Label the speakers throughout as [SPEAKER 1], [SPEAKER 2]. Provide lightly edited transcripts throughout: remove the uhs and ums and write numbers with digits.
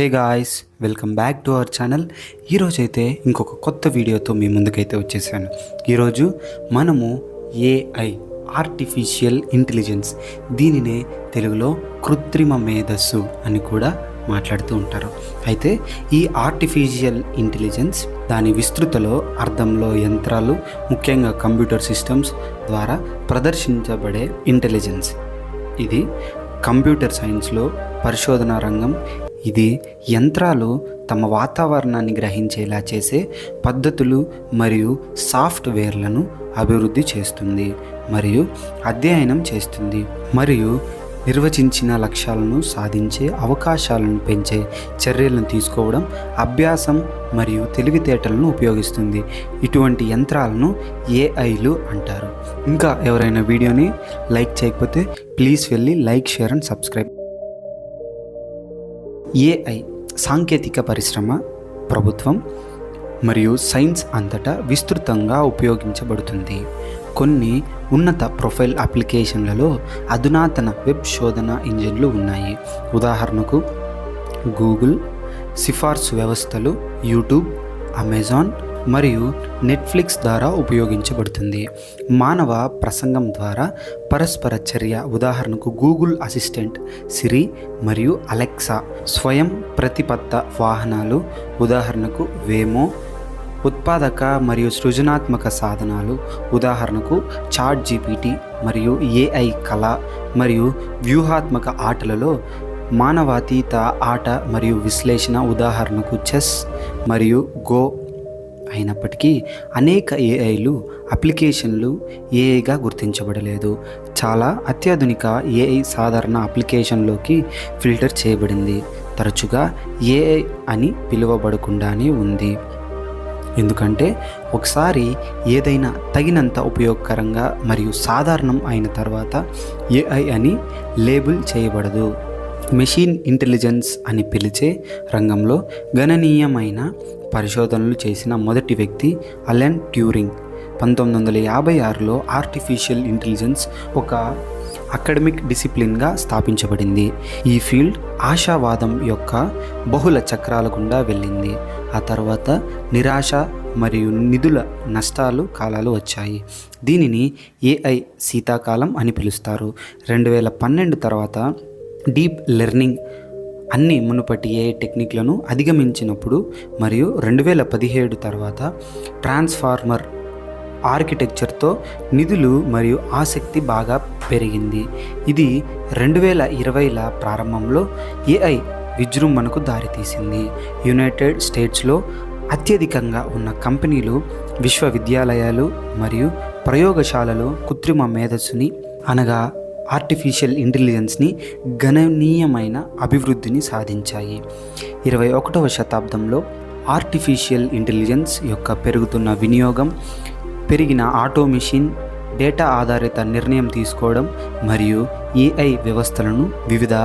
[SPEAKER 1] Hey guys, welcome back to our channel. ఈరోజైతే ఇంకొక కొత్త వీడియోతో మీ ముందుకైతే వచ్చేసాను. ఈరోజు మనము ఏఐ, ఆర్టిఫిషియల్ ఇంటెలిజెన్స్, దీనినే తెలుగులో కృత్రిమ మేధస్సు అని కూడా మాట్లాడుతూ ఉంటారు. అయితే ఈ ఆర్టిఫిషియల్ ఇంటెలిజెన్స్ దాని విస్తృతలో అర్థంలో యంత్రాలు, ముఖ్యంగా కంప్యూటర్ సిస్టమ్స్ ద్వారా ప్రదర్శించబడే ఇంటెలిజెన్స్. ఇది కంప్యూటర్ సైన్స్లో పరిశోధనా రంగం. ఇది యంత్రాలు తమ వాతావరణాన్ని గ్రహించేలా చేసే పద్ధతులు మరియు సాఫ్ట్వేర్లను అభివృద్ధి చేస్తుంది మరియు అధ్యయనం చేస్తుంది మరియు నిర్వచించిన లక్ష్యాలను సాధించే అవకాశాలను పెంచే చర్యలను తీసుకోవడం, అభ్యాసం మరియు తెలివితేటలను ఉపయోగిస్తుంది. ఇటువంటి యంత్రాలను ఏఐలు అంటారు. ఇంకా ఎవరైనా వీడియోని లైక్ చేయకపోతే ప్లీజ్ వెళ్ళి like, share and subscribe. AI సాంకేతిక పరిశ్రమ, ప్రభుత్వం మరియు సైన్స్ అంతటా విస్తృతంగా ఉపయోగించబడుతుంది. కొన్ని ఉన్నత ప్రొఫైల్ అప్లికేషన్లలో అధునాతన వెబ్ శోధన ఇంజిన్లు ఉన్నాయి. ఉదాహరణకు గూగుల్, సిఫార్సు వ్యవస్థలు, యూట్యూబ్, అమెజాన్ మరియు నెట్ఫ్లిక్స్ ద్వారా ఉపయోగించబడుతుంది. మానవ ప్రసంగం ద్వారా పరస్పర చర్య, ఉదాహరణకు గూగుల్ అసిస్టెంట్, సిరి మరియు అలెక్సా. స్వయం ప్రతిపత్త వాహనాలు, ఉదాహరణకు వేమో. ఉత్పాదక మరియు సృజనాత్మక సాధనాలు, ఉదాహరణకు చాట్ జీపీటీ మరియు ఏఐ. కళ మరియు వ్యూహాత్మక ఆటలలో మానవాతీత ఆట మరియు విశ్లేషణ, ఉదాహరణకు చెస్ మరియు గో. అయినప్పటికీ అనేక ఏఐలు అప్లికేషన్లు ఏఐగా గుర్తించబడలేదు. చాలా అత్యాధునిక ఏఐ సాధారణ అప్లికేషన్లోకి ఫిల్టర్ చేయబడింది, తరచుగా ఏఐ అని పిలువబడకుండానే ఉంది. ఎందుకంటే ఒకసారి ఏదైనా తగినంత ఉపయోగకరంగా మరియు సాధారణం అయిన తర్వాత ఏఐ అని లేబుల్ చేయబడదు. మెషిన్ ఇంటెలిజెన్స్ అని పిలిచే రంగంలో గణనీయమైన పరిశోధనలు చేసిన మొదటి వ్యక్తి అలెన్ ట్యూరింగ్. 1956లో ఆర్టిఫిషియల్ ఇంటెలిజెన్స్ ఒక అకాడమిక్ డిసిప్లిన్గా స్థాపించబడింది. ఈ ఫీల్డ్ ఆశావాదం యొక్క బహుళ చక్రాల గుండా వెళ్ళింది. ఆ తర్వాత నిరాశ మరియు నిధుల నష్టాలు కాలాలు వచ్చాయి. దీనిని ఏఐ శీతాకాలం అని పిలుస్తారు. 2012 తర్వాత డీప్ లెర్నింగ్ అన్ని మునుపటి ఏఐ టెక్నిక్లను అధిగమించినప్పుడు మరియు 2017 తర్వాత ట్రాన్స్ఫార్మర్ ఆర్కిటెక్చర్తో నిధులు మరియు ఆసక్తి బాగా పెరిగింది. ఇది 2020ల ప్రారంభంలో ఏఐ విజృంభణకు దారితీసింది. యునైటెడ్ స్టేట్స్లో అత్యధికంగా ఉన్న కంపెనీలు, విశ్వవిద్యాలయాలు మరియు ప్రయోగశాలలు కృత్రిమ మేధస్సుని అనగా ఆర్టిఫిషియల్ ఇంటెలిజెన్స్ని గణనీయమైన అభివృద్ధిని సాధించాయి. 21వ శతాబ్దంలో ఆర్టిఫిషియల్ ఇంటెలిజెన్స్ యొక్క పెరుగుతున్న వినియోగం, పెరిగిన ఆటోమేషన్, డేటా ఆధారిత నిర్ణయం తీసుకోవడం మరియు ఏఐ వ్యవస్థలను వివిధ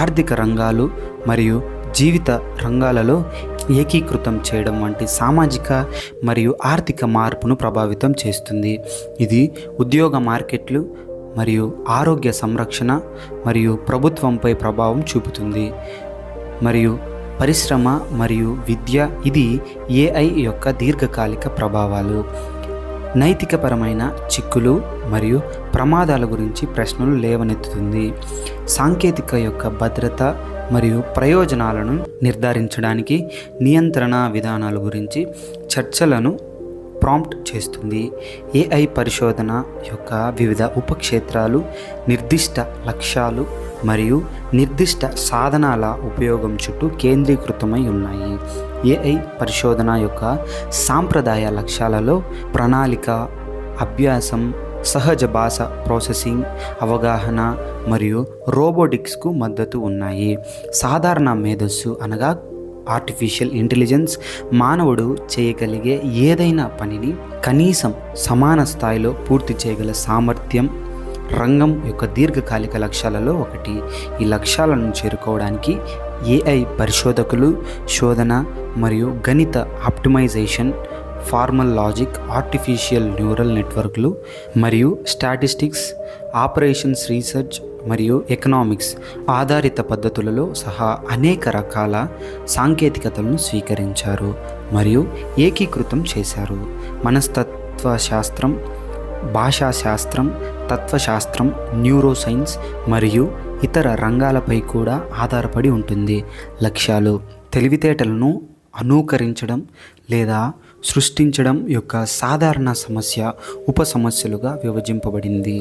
[SPEAKER 1] ఆర్థిక రంగాలు మరియు జీవిత రంగాలలో ఏకీకృతం చేయడం వంటి సామాజిక మరియు ఆర్థిక మార్పును ప్రభావితం చేస్తుంది. ఇది ఉద్యోగ మార్కెట్లు మరియు ఆరోగ్య సంరక్షణ మరియు ప్రభుత్వంపై ప్రభావం చూపుతుంది. మరియు పరిశ్రమ మరియు విద్య. ఇది ఏఐ యొక్క దీర్ఘకాలిక ప్రభావాలు. నైతికపరమైన చిక్కులు మరియు ప్రమాదాల గురించి ప్రశ్నలు లేవనెత్తుతుంది. సాంకేతిక యొక్క భద్రత మరియు ప్రయోజనాలను నిర్ధారించడానికి నియంత్రణ విధానాల గురించి చర్చలను ప్రాంప్ట్ చేస్తుంది. ఏఐ పరిశోధన యొక్క వివిధ ఉపక్షేత్రాలు నిర్దిష్ట లక్ష్యాలు మరియు నిర్దిష్ట సాధనాల ఉపయోగం చుట్టూ కేంద్రీకృతమై ఉన్నాయి. ఏఐ పరిశోధన యొక్క సాంప్రదాయ లక్ష్యాలలో ప్రణాళిక, అభ్యాసం, సహజ భాష ప్రాసెసింగ్, అవగాహన మరియు రోబోటిక్స్కు మద్దతు ఉన్నాయి. సాధారణ మేధస్సు అనగా ఆర్టిఫిషియల్ ఇంటెలిజెన్స్ మానవుడు చేయగలిగే ఏదైనా పనిని కనీసం సమాన స్థాయిలో పూర్తి చేయగల సామర్థ్యం రంగం యొక్క దీర్ఘకాలిక లక్ష్యాలలో ఒకటి. ఈ లక్ష్యాలను చేరుకోవడానికి ఏఐ పరిశోధకులు శోధన మరియు గణిత optimization formal logic, artificial neural నెట్వర్క్లు మరియు స్టాటిస్టిక్స్, ఆపరేషన్స్ రీసెర్చ్ మరియు ఎకనామిక్స్ ఆధారిత పద్ధతులలో సహా అనేక రకాల సాంకేతికతలను స్వీకరించారు మరియు ఏకీకృతం చేశారు. మనస్తత్వశాస్త్రం, భాషాశాస్త్రం, తత్వశాస్త్రం, న్యూరోసైన్స్ మరియు ఇతర రంగాలపై కూడా ఆధారపడి ఉంటుంది. లక్ష్యాలు: తెలివితేటలను అనుకరించడం లేదా సృష్టించడం యొక్క సాధారణ సమస్య ఉప సమస్యలుగా విభజింపబడింది.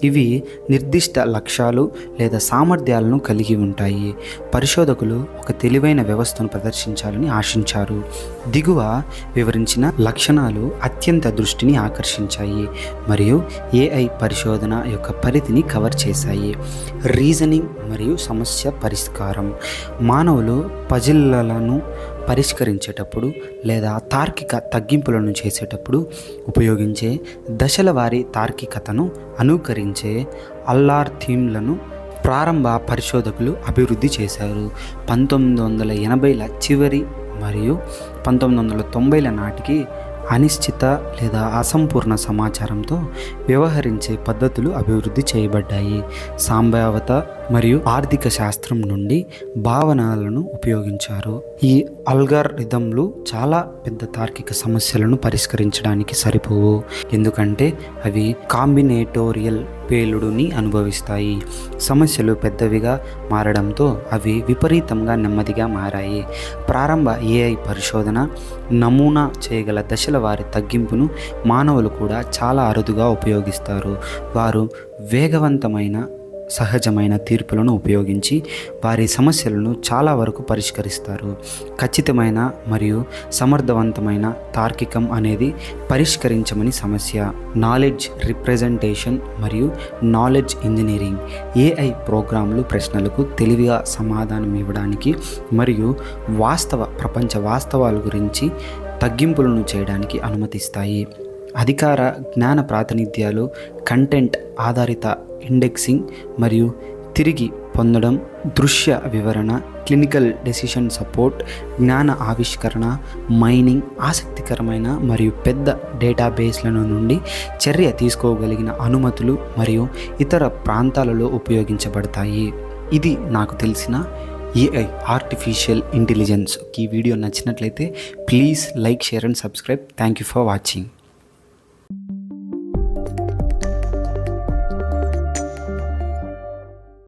[SPEAKER 1] ఇవి నిర్దిష్ట లక్ష్యాలు లేదా సామర్థ్యాలను కలిగి ఉంటాయి. పరిశోధకులు ఒక తెలివైన వ్యవస్థను ప్రదర్శించాలని ఆశించారు. దిగువ వివరించిన లక్షణాలు అత్యంత దృష్టిని ఆకర్షించాయి మరియు ఏఐ పరిశోధన యొక్క పరిధిని కవర్ చేశాయి. రీజనింగ్ మరియు సమస్య పరిష్కారం: మానవులు పజిల్లను పరిష్కరించేటప్పుడు లేదా తార్కిక తగ్గింపులను చేసేటప్పుడు ఉపయోగించే దశల వారీ తార్కికతను అనుకరించే అల్గారిథంలను ప్రారంభ పరిశోధకులు అభివృద్ధి చేశారు. 1980ల చివరి మరియు 1990ల నాటికి అనిశ్చిత లేదా అసంపూర్ణ సమాచారంతో వ్యవహరించే పద్ధతులు అభివృద్ధి చేయబడ్డాయి. సంభావ్యత మరియు ఆర్థిక శాస్త్రం నుండి భావనలను ఉపయోగించారు. ఈ అల్గారిథంలు చాలా పెద్ద తార్కిక సమస్యలను పరిష్కరించడానికి సరిపోవు, ఎందుకంటే అవి కాంబినేటోరియల్ పేలుడుని అనుభవిస్తాయి. సమస్యలు పెద్దవిగా మారడంతో అవి విపరీతంగా నెమ్మదిగా మారాయి. ప్రారంభ ఏఐ పరిశోధన నమూనా చేయగల దశల వారి తగ్గింపును మానవులు కూడా చాలా అరుదుగా ఉపయోగిస్తారు. వారు వేగవంతమైన సహజమైన తీర్పులను ఉపయోగించి వారి సమస్యలను చాలా వరకు పరిష్కరిస్తారు. ఖచ్చితమైన మరియు సమర్థవంతమైన తార్కికం అనేది పరిష్కరించమని సమస్య. నాలెడ్జ్ రిప్రజెంటేషన్ మరియు నాలెడ్జ్ ఇంజనీరింగ్: ఏఐ ప్రోగ్రాంలు ప్రశ్నలకు తెలివిగా సమాధానం ఇవ్వడానికి మరియు ప్రపంచ వాస్తవాల గురించి తగ్గింపులను చేయడానికి అనుమతిస్తాయి. అధికార జ్ఞాన ప్రాతినిధ్యాలు, కంటెంట్ ఆధారిత ఇండెక్సింగ్ మరియు తిరిగి పొందడం, దృశ్య వివరణ, క్లినికల్ డెసిషన్ సపోర్ట్, జ్ఞాన ఆవిష్కరణ, మైనింగ్, ఆసక్తికరమైన మరియు పెద్ద డేటాబేస్ల నుండి చర్య తీసుకోగలిగిన అనుమతులు మరియు ఇతర ప్రాంతాలలో ఉపయోగించబడతాయి. ఇది నాకు తెలిసిన ఏఐ ఆర్టిఫిషియల్ ఇంటెలిజెన్స్. ఈ వీడియో నచ్చినట్లయితే please like, share and subscribe. Thank you for watching.